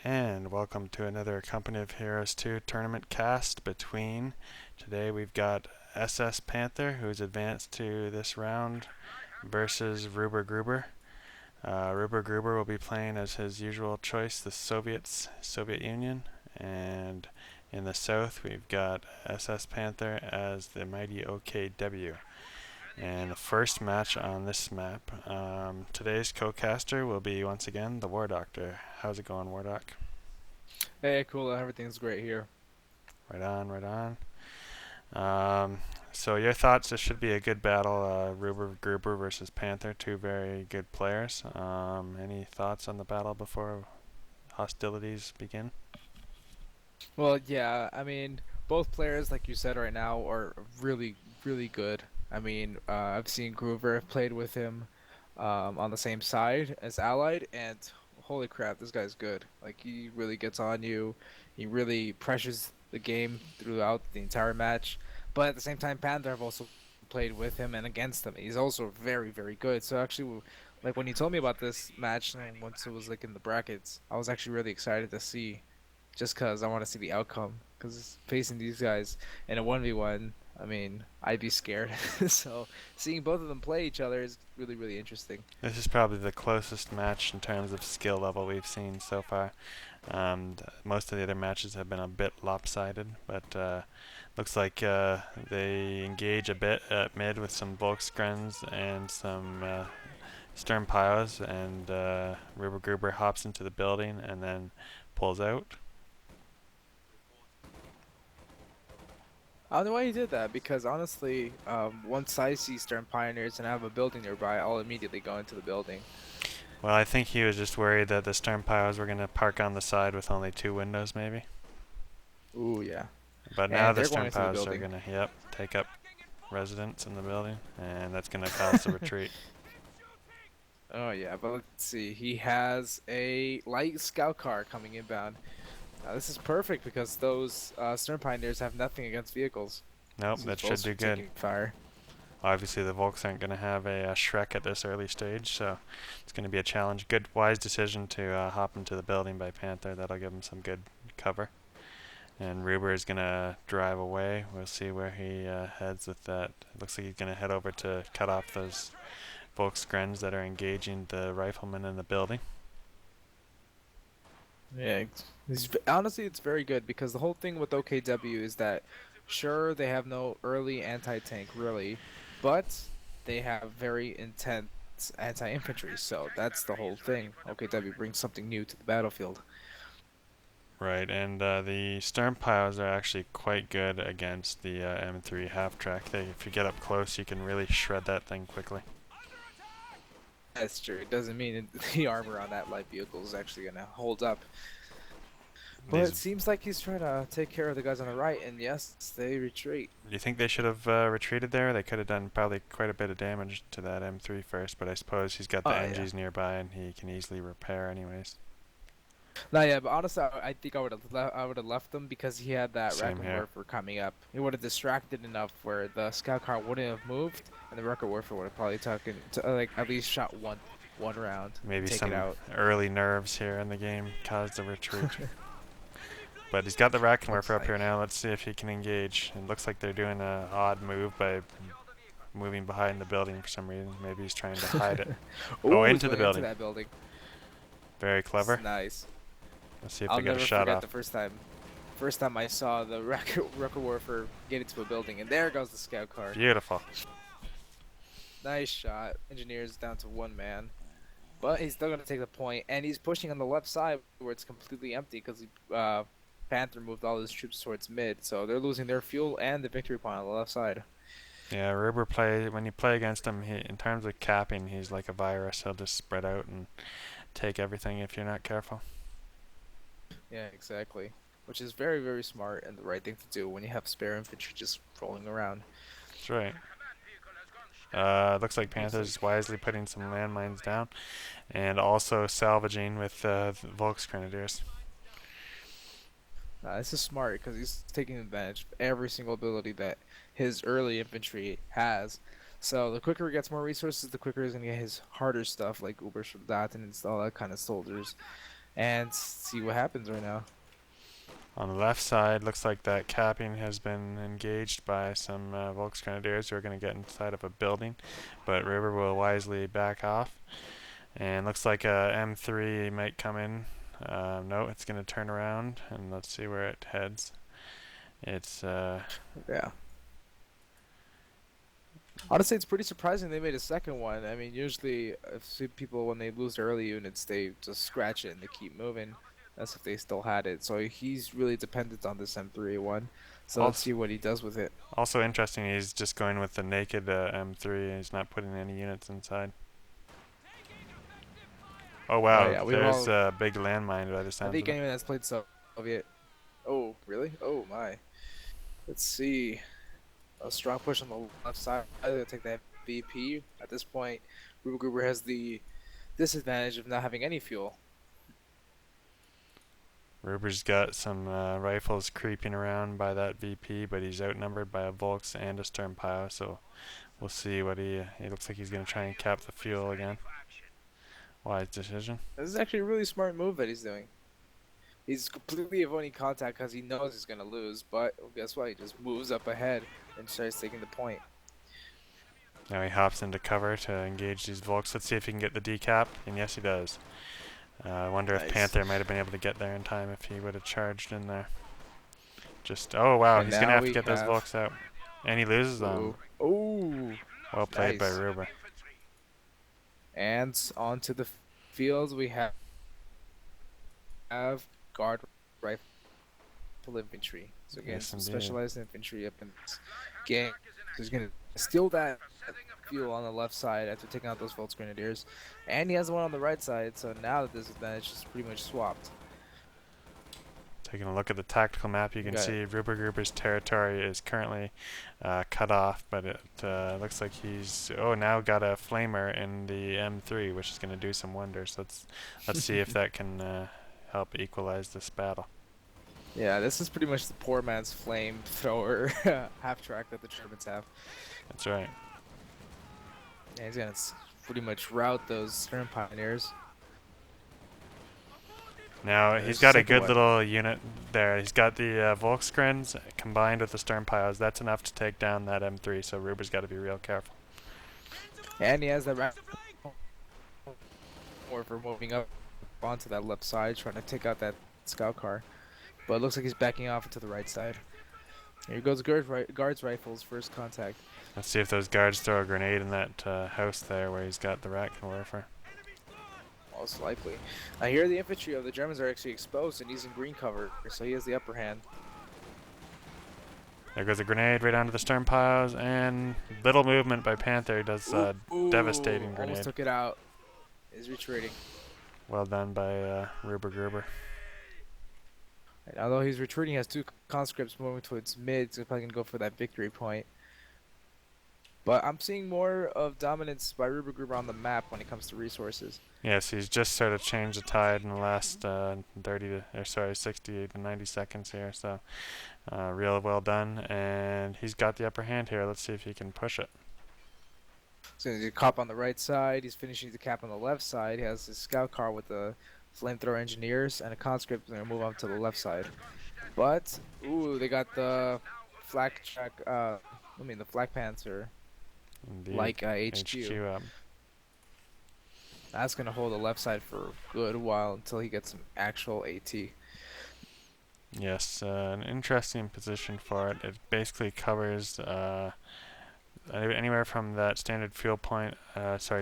And welcome to another Company of Heroes 2 tournament cast between. Today we've got SS Panther, who's advanced to this round, versus Ruber Gruber. Ruber Gruber will be playing as his usual choice, the Soviet Union. And in the south, we've got SS Panther as the mighty OKW. And the first match on this map, today's co-caster will be once again the War Doctor. How's it going, War Doc? Hey, cool. Everything's great here. Right on, right on. So your thoughts? This should be a good battle. Ruber Gruber versus Panther, two very good players. Any thoughts on the battle before hostilities begin? Well, yeah, both players, like you said right now, are really, really good. I've seen Groover, I've played with him on the same side as Allied, and holy crap, this guy's good. Like, he really gets on you. He really pressures the game throughout the entire match. But at the same time, Panther, I've also played with him and against him. He's also very, very good. So actually, like when you told me about this match, once it was like in the brackets, I was actually really excited to see. Just because I want to see the outcome. Because facing these guys in a 1v1, I'd be scared. So seeing both of them play each other is really, really interesting. This is probably the closest match in terms of skill level we've seen so far. Most of the other matches have been a bit lopsided, but looks like they engage a bit at mid with some Volksgrens and some Stern Pios, and Ruber Gruber hops into the building and then pulls out. I don't know why he did that, because honestly, once I see Stern Pioneers and I have a building nearby, I'll immediately go into the building. Well, I think he was just worried that the Stern Pios were going to park on the side with only two windows, maybe. Ooh, yeah. But now And the they're going Stern into the Pios are building. going to, yep, take up residence in the building, and that's going to cause a retreat. Oh, yeah, but let's see. He has a light scout car coming inbound. This is perfect because those Stern Pioneers have nothing against vehicles. Nope, This is that should Volks do good. taking fire. Obviously, the Volks aren't going to have a Shrek at this early stage, so it's going to be a challenge. Good, wise decision to hop into the building by Panther. That'll give him some good cover. And Ruber is going to drive away. We'll see where he heads with that. It looks like he's going to head over to cut off those Volksgrens that are engaging the riflemen in the building. Yeah, honestly, it's very good because the whole thing with OKW is that, sure, they have no early anti-tank really, but they have very intense anti-infantry. So that's the whole thing. OKW brings something new to the battlefield. Right, and the Stern Piles are actually quite good against the M3 half track. If you get up close, you can really shred that thing quickly. That's true. It doesn't mean the armor on that light vehicle is actually gonna hold up. But These, it seems like he's trying to take care of the guys on the right, and yes, they retreat. do you think they should have retreated there? They could have done probably quite a bit of damage to that M3 first, but I suppose he's got the Oh yeah. NGs nearby and he can easily repair anyways. No, yeah, but honestly, I think I would have left them because he had that Same Reckon here. Warfare coming up. He would have distracted enough where the scout car wouldn't have moved, and the Reckon Warfare would have probably taken like at least shot one round and Maybe take it some out. early nerves here in the game caused a retreat. But he's got the Looks Rackenwerfer up like. here now. Let's see if he can engage. It looks like they're doing an odd move by moving behind the building for some reason. Maybe he's trying to hide it. Oh, Oh, he's into the going into building. that building. Very It's clever. nice. Let's see if I'll they get a never shot forget off. the first time I saw the Reckon Warfare get into a building, and there goes the scout car. Beautiful. Nice shot. Engineers down to one man. But he's still gonna take the point, and he's pushing on the left side where it's completely empty because Panther moved all his troops towards mid, so they're losing their fuel and the victory point on the left side. Yeah, Ruber play when you play against him. In terms of capping, he's like a virus. He'll just spread out and take everything if you're not careful. Yeah, exactly. Which is very, very smart and the right thing to do when you have spare infantry just rolling around. That's right. Looks like Looks Panther's like wisely putting some landmines down and also salvaging with Volksgrenadiers. this is smart because he's taking advantage of every single ability that his early infantry has. So the quicker he gets more resources, the quicker he's gonna get his harder stuff like Uber Soldaten and all that kind of soldiers. and see what happens right now. On the left side, looks like that capping has been engaged by some Volksgrenadiers who are going to get inside of a building, but River will wisely back off. And looks like a M3 might come in. No, it's going to turn around, and let's see where it heads. It's Yeah. Honestly, it's pretty surprising they made a second one. I mean, usually I've seen people when they lose their early units, they just scratch it and they keep moving. That's if they still had it. So he's really dependent on this M3A1. So let's also see what he does with it. also interesting. He's just going with the naked M3. He's not putting any units inside. Oh Oh wow, yeah, we've there's all. a big landmine by the I sounds think of it. anyone that's played Soviet. Oh really? Oh my. Let's see. A strong push on the left side. I'm gonna take that VP. At this point, Ruben Gruber has the disadvantage of not having any fuel. Ruber's got some rifles creeping around by that VP, but he's outnumbered by a Volks and a Sturmpile, so we'll see what he looks like he's going to try and cap the fuel again. Wise decision. This is actually a really smart move that he's doing. He's completely avoiding contact because he knows he's gonna lose, but guess what? He just moves up ahead and starts taking the point. Now he hops into cover to engage these Volks. Let's see if he can get the decap, and yes he does. I wonder if Nice. Panther might have been able to get there in time if he would have charged in there. Just, oh wow, And he's going to now have to we get those have. Volks out. And he loses them. Ooh. Ooh. Well played by Nice. Ruber. And onto the fields we have guard rifle infantry. So again, Yes some indeed. specialized infantry up in this game. So he's gonna steal that fuel on the left side after taking out those Volks Grenadiers, and he has one on the right side. So now the disadvantage is pretty much swapped. Taking a look at the tactical map, you We can got see Rubergruber's territory is currently cut off, but it looks like he's now got a flamer in the M3, which is going to do some wonders. Let's see if that can help equalize this battle. yeah, this is pretty much the poor man's flamethrower half track that the Germans have. That's right. Yeah, he's gonna pretty much rout those Stern Pioneers. Now he's There's the got a second good one. little unit there. He's got the Volksgrens combined with the Sternpiles. That's enough to take down that M3. So Ruber's got to be real careful. And he has the round more for moving up onto that left side, trying to take out that scout car. But it looks like he's backing off into the right side. Here goes guards rifles, first contact. Let's see if those guards throw a grenade in that house there where he's got the Ratkenwerfer. Most likely. I hear the infantry of the Germans are actually exposed and he's in green cover, so he has the upper hand. There goes a grenade right onto the stern piles, and little movement by Panther does a Ooh, devastating almost grenade. took it out. He's retreating. Well done by Ruber Gruber. And although he's retreating, he has two conscripts moving towards mid, so he's probably gonna go for that victory point. But I'm seeing more of dominance by Ruber Gruber on the map when it comes to resources. Yes, he's just sort of changed the tide in the last 60 to 90 seconds here. So real well done, and he's got the upper hand here. Let's see if he can push it. So he's a cop on the right side. He's finishing the cap on the left side. He has his scout car with the flamethrower engineers and a conscript. They're gonna move on to the left side. But ooh, they got the flak track. The flak panther Indeed, like HQ. HQ up. That's gonna hold the left side for a good while until he gets some actual AT. Yes, an interesting position for it. It basically covers anywhere from that standard fuel point,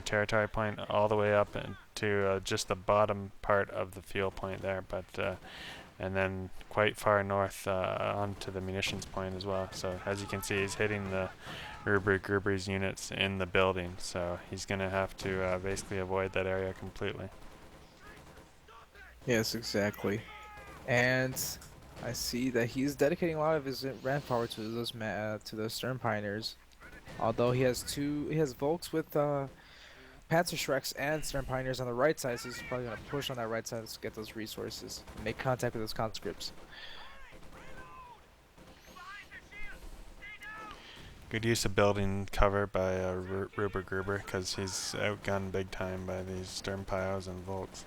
territory point, all the way up to just the bottom part of the fuel point there, but and then quite far north onto the munitions point as well. So as you can see, he's hitting the Gruber's units in the building, so he's going to have to basically avoid that area completely. Yes, exactly. And I see that he's dedicating a lot of his manpower to those stern pioneers. Although he has Volks with Panzer Shreks and Stern Pioneers on the right side, so he's probably gonna push on that right side to get those resources and make contact with those conscripts. Good use of building cover by Ruber Gruber, because he's outgunned big time by these Sternpiles and Volks.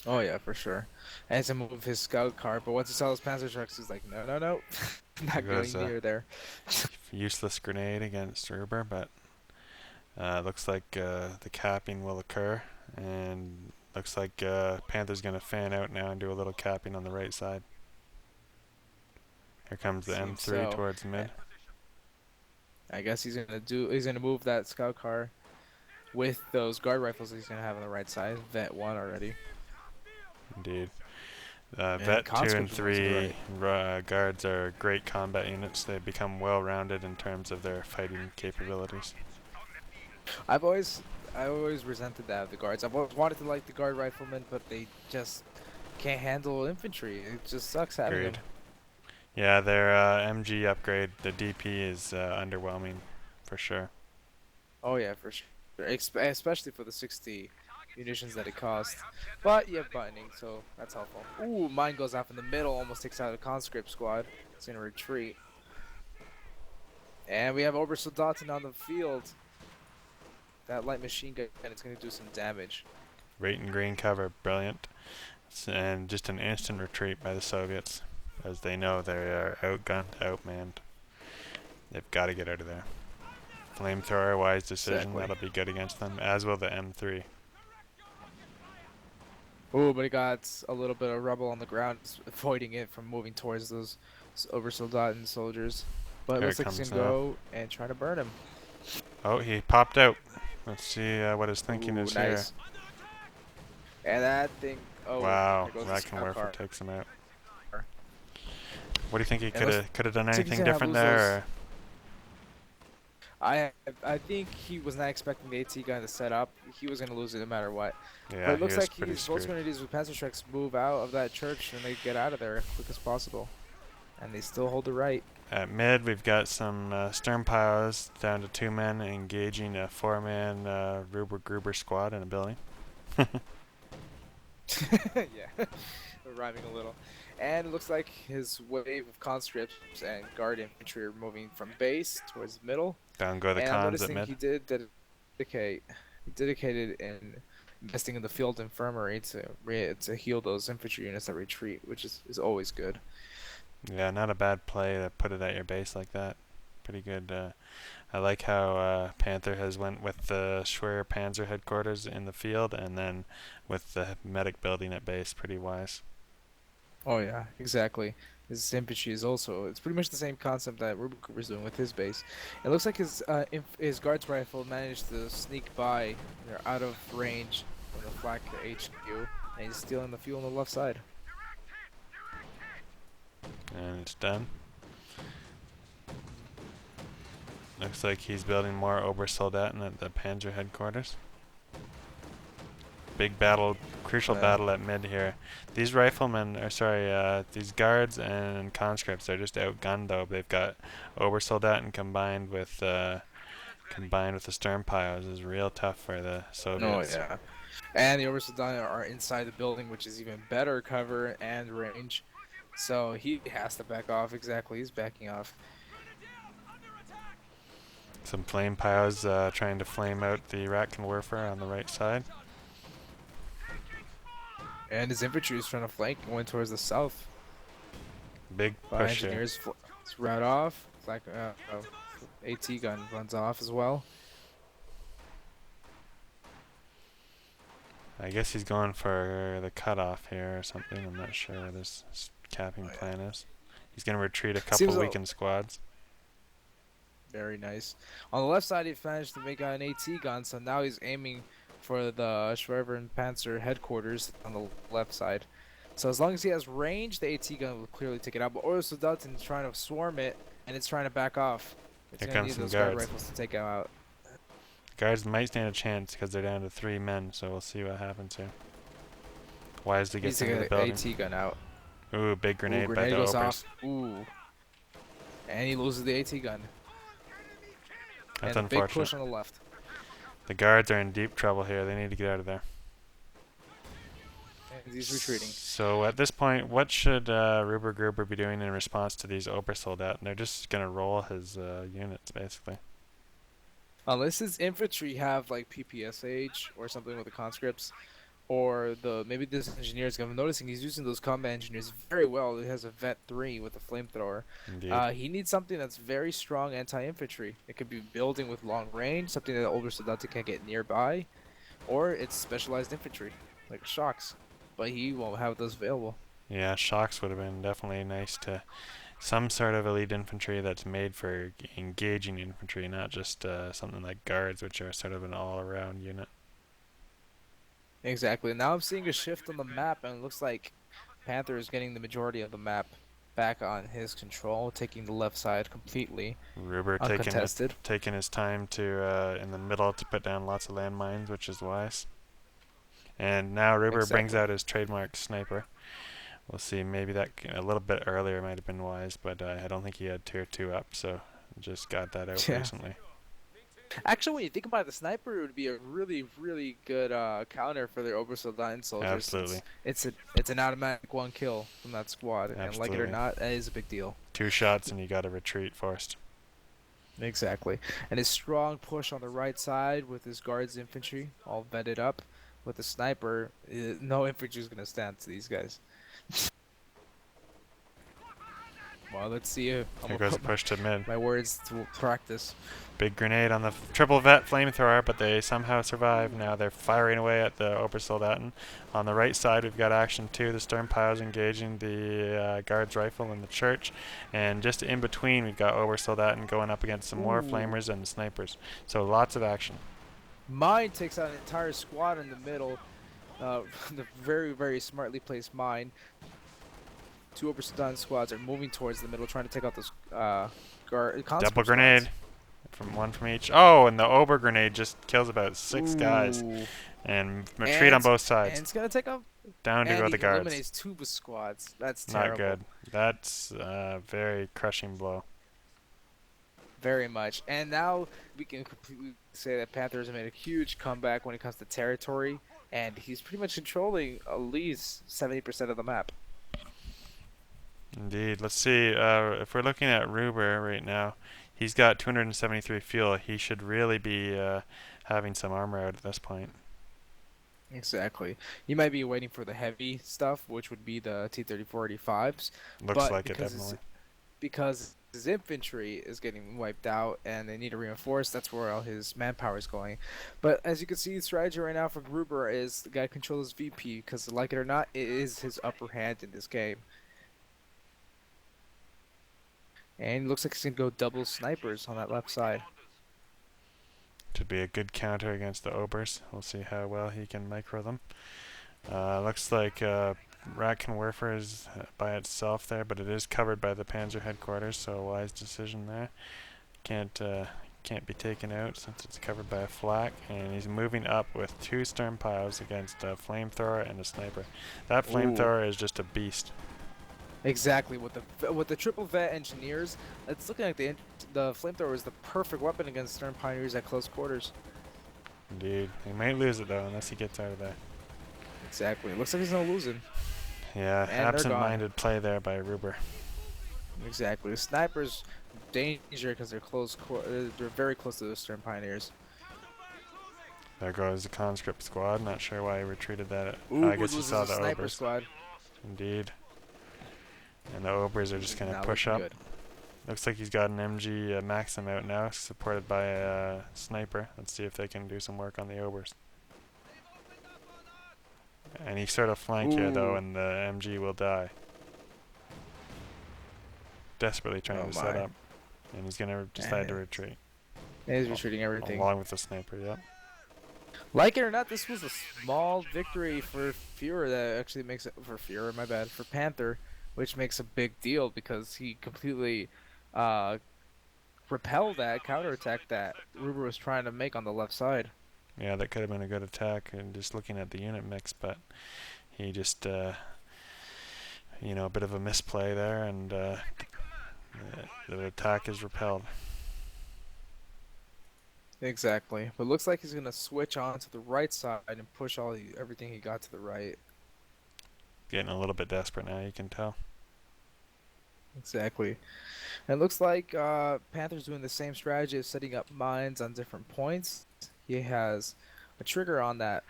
Oh yeah, for sure. And to move his scout car, but once he saw those panzer trucks, he's like, no, no, no, There not goes going a near there. useless grenade against Ruber, but looks like the capping will occur, and looks like Panther's going to fan out now and do a little capping on the right side. Here comes the Seems M3 so. towards Eh, mid. I guess he's gonna move that scout car with those guard rifles he's gonna have on the right side. Vet one already, Indeed. and Vet 2 and conscript moves to the 3 right. guards are great combat units. They become well rounded in terms of their fighting capabilities. I've always I always resented that of the guards. I've always wanted to like the guard riflemen, but they just can't handle infantry. It just sucks having Agreed. them. Yeah, their MG upgrade, the DP, is underwhelming for sure. Oh yeah, for sure. Especially for the 60 munitions that it costs. But you have buttoning, so that's helpful. Ooh, mine goes off in the middle, almost takes out a conscript squad. It's gonna retreat. And we have Obersoldaten on the field. That light machine gun is gonna do some damage. Right and green cover, brilliant. And just an instant retreat by the Soviets, as they know they are outgunned, outmanned. They've got to get out of there. Flamethrower, wise decision. Exactly. That'll be good against them, as will the M3. Ooh, but he got a little bit of rubble on the ground, avoiding it from moving towards those Obersoldaten soldiers. But it Here looks it like he's gonna comes now. go and try to burn him. Oh, he popped out. Let's see what his thinking Ooh, is here. nice. And that thing, oh, Wow, there goes the scout Rackenwerfer car. takes him out. What do you think he And could have done looks like he's anything gonna different lose those. there? I think he was not expecting the AT gun to set up. He was gonna lose it no matter what. Or But yeah, it he looks was like pretty he's both screwed. gonna do with Panzer Strikes move out of that church and they get out of there as quick as possible. And they still hold the right. At mid, we've got some stern piles down to 2 men engaging a 4-man Ruber Gruber squad in a building. Yeah, rhyming a little. And it looks like his wave of conscripts and guard infantry are moving from base towards the middle. Down go the And I'm cons at noticing mid. he dedicated in investing in the field infirmary to heal those infantry units that retreat, which is always good. Yeah, not a bad play to put it at your base like that. Pretty good. I like how Panther has went with the Schwer Panzer headquarters in the field, and then with the medic building at base. Pretty wise. Oh yeah, exactly. His infantry is also it's pretty much the same concept that Ruben Cooper's doing with his base. It looks like his guards rifle managed to sneak by. They're out of range from the flak HQ, and he's stealing the fuel on the left side. And it's done. Looks like he's building more Obersoldaten at the Panzer headquarters. Big battle, crucial Uh, battle at mid here. These riflemen, or sorry, these guards and conscripts are just outgunned though. They've got Obersoldaten combined with the Sturmpiles is real tough for the oh Soviets. yeah, and the Obersoldaten are inside the building, which is even better cover and range. So he has to back off. Exactly, he's backing off. Some flame piles trying to flame out the Ratkenwerfer on the right side. And his infantry is trying to flank going towards the south. Big By push here. engineers route off. It's like AT gun runs off as well. I guess he's going for the cutoff here or something. I'm not sure what his capping Oh, yeah. plan is. He's going to retreat a Seems couple weakened squads. very nice. On the left side, he managed to make out an AT gun, so now he's aiming for the Schwerver Panzer headquarters on the left side. So as long as he has range, the AT gun will clearly take it out. But Obersoldaten is trying to swarm it, and it's trying to back off. It's Here gonna comes need some those guard guards. rifles to take him out. Guards might stand a chance because they're down to 3 men, so we'll see what happens here. Wisely He needs gets to into the get the building. AT gun out. Ooh, big Ooh, grenade by grenade the goes Obers. off. Ooh. And he loses the AT gun. That's And a big unfortunate. push on the left. The guards are in deep trouble here. They need to get out of there. And he's retreating. So at this point, what should Ruber Gruber be doing in response to these Obersoldaten? They're just going to roll his units, basically. Unless his infantry have like PPSH or something with the conscripts, or the maybe this engineer is. I'm noticing he's using those combat engineers very well. He has a vet 3 with a flamethrower. Indeed. He needs something that's very strong anti-infantry. It could be building with long range, something that older Soldati can't get nearby, or it's specialized infantry like shocks. But he won't have those available. Yeah, shocks would have been definitely nice to some sort of elite infantry that's made for engaging infantry, not just something like guards, which are sort of an all-around unit. Exactly. Now I'm seeing a shift on the map, and it looks like Panther is getting the majority of the map back on his control, taking the left side completely Ruber uncontested. taking his time to in the middle to put down lots of landmines, which is wise. And now Ruber brings Exactly. out his trademark sniper. We'll see. Maybe that a little bit earlier might have been wise, but I don't think he had tier 2 up, so just got that out Yeah. recently. Actually, when you think about it, the sniper, it would be a really, really good counter for their Obersoldaten soldiers since Absolutely. it's an automatic one kill from that squad, and like it or Absolutely. not, that is a big deal. 2 shots and you got to retreat forced. Exactly. And his strong push on the right side with his guards infantry all vetted up with the sniper, no infantry is gonna stand to these guys. Well, let's see if I'm Here gonna goes a put push to mid. my words to practice. Big grenade on the triple vet flamethrower, but they somehow survive. Now they're firing away at the Obersoldaten. On the right side, we've got action 2. The Sturmpiles engaging the guard's rifle in the church. And just in between, we've got Obersoldaten going up against some more Ooh. flamers and snipers. So lots of action. Mine takes out an entire squad in the middle. The very, very smartly placed mine. Two Oberstdon squads are moving towards the middle, trying to take out those guard Double conscript grenade. squads. From one from each. Oh, and the Ober grenade just kills about 6 guys. Ooh. And retreat And on both sides. it's gonna take out, Down to and go he the guards. eliminates two squads. That's Not terrible. good. That's a very crushing blow. Very much. And now we can completely say that Panthers have made a huge comeback when it comes to territory, and he's pretty much controlling at least 70% of the map. Indeed. Let's see. If we're looking at Ruber right now, he's got 273 fuel. He should really be having some armor out at this point. Exactly. You might be waiting for the heavy stuff, which would be the T-34-85s, Looks but like it, definitely. because his infantry is getting wiped out and they need to reinforce, that's where all his manpower is going. But as you can see, the strategy right now for Gruber is the guy controls VP because, like it or not, it is his upper hand in this game. And it looks like he's gonna go double snipers on that left side. Should be a good counter against the Obers. We'll see how well he can micro them. Looks like Ratkenwerfer is by itself there, but it is covered by the Panzer headquarters, so a wise decision there. Can't be taken out since it's covered by a flak, and he's moving up with 2 Sturmpiles against a flamethrower and a sniper. That Ooh. flamethrower is just a beast. Exactly, with the triple vet engineers, it's looking like the flamethrower is the perfect weapon against Stern Pioneers at close quarters. Indeed. He might lose it though, unless he gets out of there. Exactly, it looks like he's no losing, Yeah, and they're gone. absent-minded play there by Ruber. Exactly, the snipers danger because they're very close to the Stern Pioneers. There goes the conscript squad. Not sure why he retreated that. Ooh, I guess he loses saw a the sniper Obers. squad. Indeed. And the Obers are just going to Not push looking up. good. Looks like he's got an MG Maxim out now, supported by a sniper. Let's see if they can do some work on the Obers. And he sort of flank here though, Ooh, and the MG will die. Desperately trying oh to set my, up. And he's going to decide to and retreat. he's retreating everything. Along with the sniper, yep. Like it or not, this was a small victory for Fuhrer that actually makes it for Fuhrer, my bad, for Panther, which makes a big deal because he completely uh, repelled that counterattack that Ruber was trying to make on the left side. Yeah, that could have been a good attack, and just looking at the unit mix, but he just, a bit of a misplay there, and the attack is repelled. Exactly, but looks like he's gonna switch on to the right side and push everything he got to the right. Getting a little bit desperate now, you can tell. Exactly. And it looks like Panther's doing the same strategy of setting up mines on different points. He has a trigger on that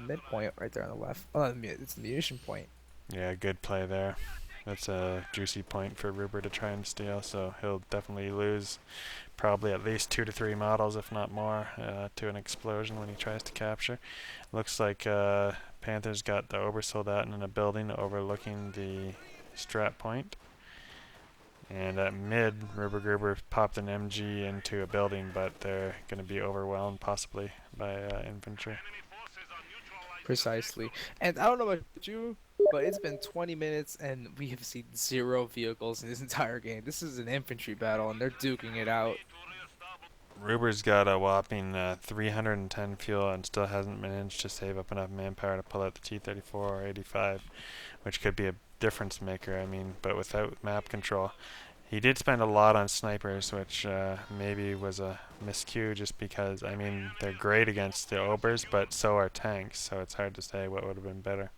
midpoint right there on the left. Oh, it's the munition point. Yeah, good play there. That's a juicy point for Ruber to try and steal, so he'll definitely lose probably at least 2 to 3 models, if not more, to an explosion when he tries to capture. Looks like Panther's got the Obersoldaten in a building overlooking the strat point. And at mid, Ruber Gruber popped an MG into a building, but they're going to be overwhelmed possibly by infantry. Precisely. And I don't know about you, but it's been 20 minutes and we have seen zero vehicles in this entire game. This is an infantry battle and they're duking it out. Ruber's got a whopping 310 fuel and still hasn't managed to save up enough manpower to pull out the T-34 or 85, which could be a difference maker. I mean, but without map control, he did spend a lot on snipers, which maybe was a miscue just because, I mean, they're great against the Obers, but so are tanks, so it's hard to say what would have been better.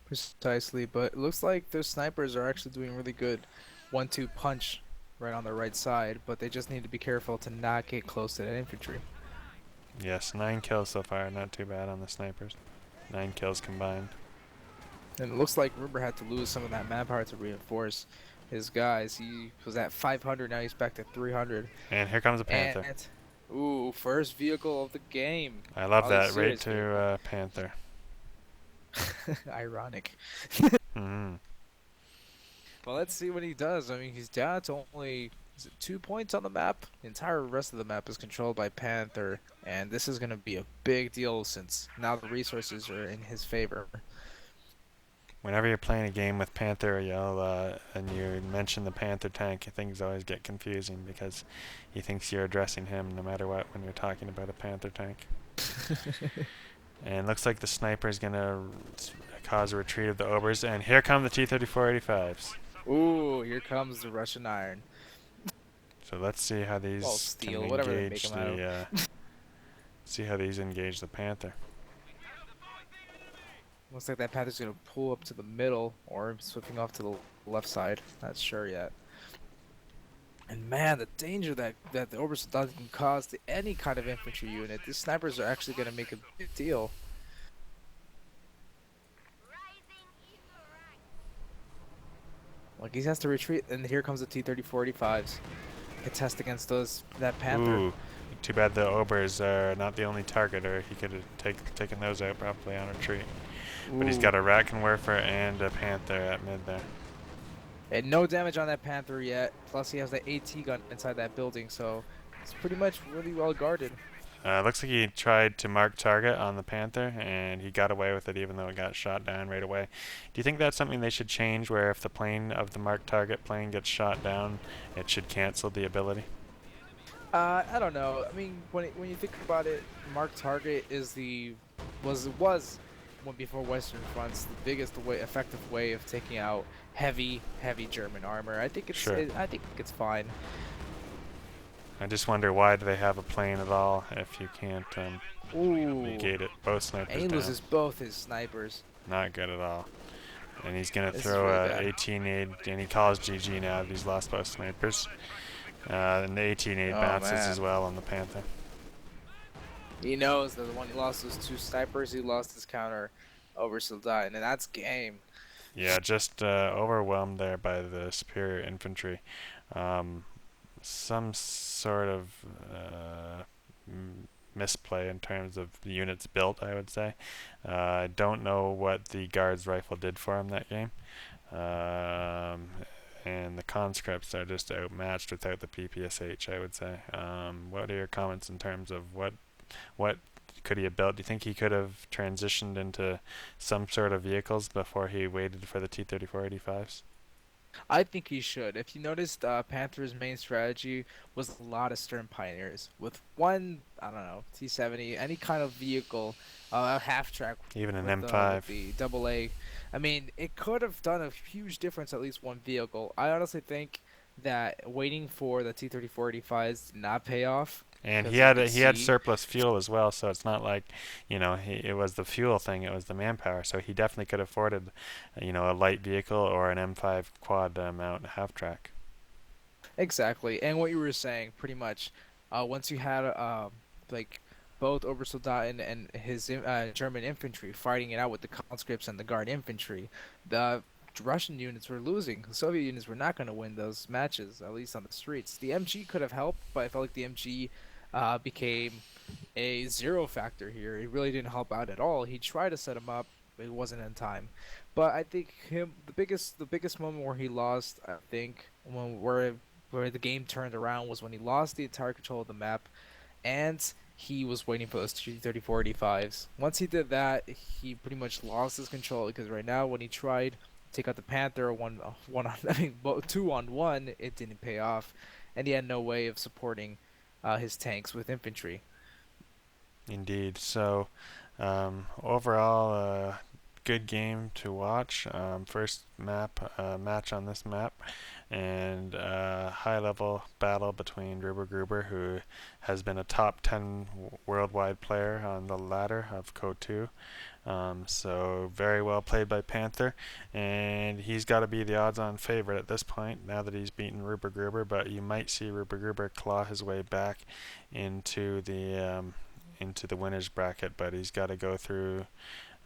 Precisely, but it looks like those snipers are actually doing really good 1-2 punch right on the right side, but they just need to be careful to not get close to that infantry. Yes, 9 kills so far, not too bad on the snipers. 9 kills combined. And it looks like Rumor had to lose some of that manpower to reinforce his guys. He was at 500, now he's back to 300. And here comes a And, Panther. ooh, first vehicle of the game. I love Probably that, right serious to vehicle. Panther. Ironic. Mm. Well, let's see what he does. I mean, he's down to only is it 2 points on the map. The entire rest of the map is controlled by Panther, and this is going to be a big deal since now the resources are in his favor. Whenever you're playing a game with Panther, and you mention the Panther tank, things always get confusing because he thinks you're addressing him no matter what when you're talking about a Panther tank. And looks like the sniper is gonna cause a retreat of the Obers, and here come the T-34-85s. Ooh, here comes the Russian Iron. So let's see how Well, these can steel, whatever they make engage him out of. the see how these engage the Panther. Looks like that Panther's going to pull up to the middle or switching off to the left side. Not sure yet. And man, the danger that the Obersoldat can cause to any kind of infantry unit. These snipers are actually going to make a big deal. Like he has to retreat, and here comes the T-34-85s. Contest against that Panther. Ooh, too bad the Obers are not the only target, or he could have taken those out probably on retreat. But he's Ooh. got a Ratkenwerfer and a Panther at mid there. And no damage on that Panther yet. Plus he has the AT gun inside that building, so it's pretty much really well guarded. Looks like he tried to mark target on the Panther, and he got away with it even though it got shot down right away. Do you think that's something they should change, where if the plane of the marked target plane gets shot down, it should cancel the ability? I don't know. I mean, when you think about it, Mark Target is was when before Western Fronts the biggest way effective way of taking out heavy German armor. Sure. I think it's fine. I just wonder why do they have a plane at all if you can't Ooh, negate it. Both and snipers he down. loses both his snipers. Not good at all. And he's gonna This is throw really a bad. 18 aid, and he calls GG now. These lost both snipers. And the 18 aid Oh bounces as man, well on the Panther. he knows that when he lost those two snipers, he lost his counter over Soldat, and that's game. Yeah, just overwhelmed there by the superior infantry. Um, some sort of misplay in terms of the units built, I would say. I don't know what the guard's rifle did for him that game. Um, and the conscripts are just outmatched without the PPSH, I would say. What are your comments in terms of what could he have built? Do you think he could have transitioned into some sort of vehicles before he waited for the T-34-85s? I think he should. If you noticed, Panther's main strategy was a lot of Stern Pioneers. With one, I don't know, T-70, any kind of vehicle, half track Even an with M5? the double A. I mean, it could have done a huge difference at least one vehicle. I honestly think that waiting for the T-34-85s did not pay off And because you could he had see. surplus fuel as well, so it's not like, it was the fuel thing, it was the manpower. So he definitely could have afforded, a light vehicle or an M5 quad mount half track. Exactly. And what you were saying, pretty much, once you had like both Obersoldaten and his German infantry fighting it out with the conscripts and the guard infantry. The Russian units were losing. The Soviet units were not going to win those matches, at least on the streets. The MG could have helped, but I felt like the MG became a zero factor here. He really didn't help out at all. He tried to set him up, but it wasn't in time. But I think the biggest moment where he lost, I think, where the game turned around was when he lost the entire control of the map and he was waiting for those 23485s. Once he did that, he pretty much lost his control because right now when he tried to take out the Panther one on I mean 2-on-1, it didn't pay off, and he had no way of supporting his tanks with infantry. Indeed. So, overall, good game to watch. First match on this map, and high level battle between Ruber Gruber, who has been a top 10 worldwide player on the ladder of Code 2. So very well played by Panther, and he's got to be the odds-on favorite at this point now that he's beaten Ruber Gruber. But you might see Ruber Gruber claw his way back into the winners bracket, but he's got to go through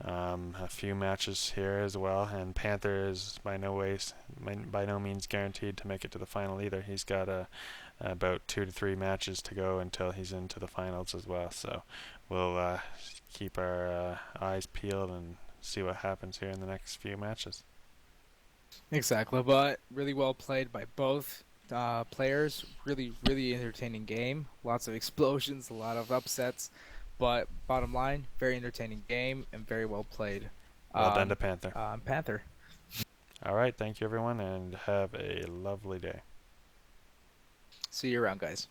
a few matches here as well. And Panther is by no means guaranteed to make it to the final either. He's got about 2 to 3 matches to go until he's into the finals as well. So we'll keep our eyes peeled and see what happens here in the next few matches. Exactly, but really well played by both players. Really, really entertaining game. Lots of explosions, a lot of upsets, but bottom line, very entertaining game and very well played. Well done to Panther. Panther. All right, thank you everyone, and have a lovely day. See you around, guys.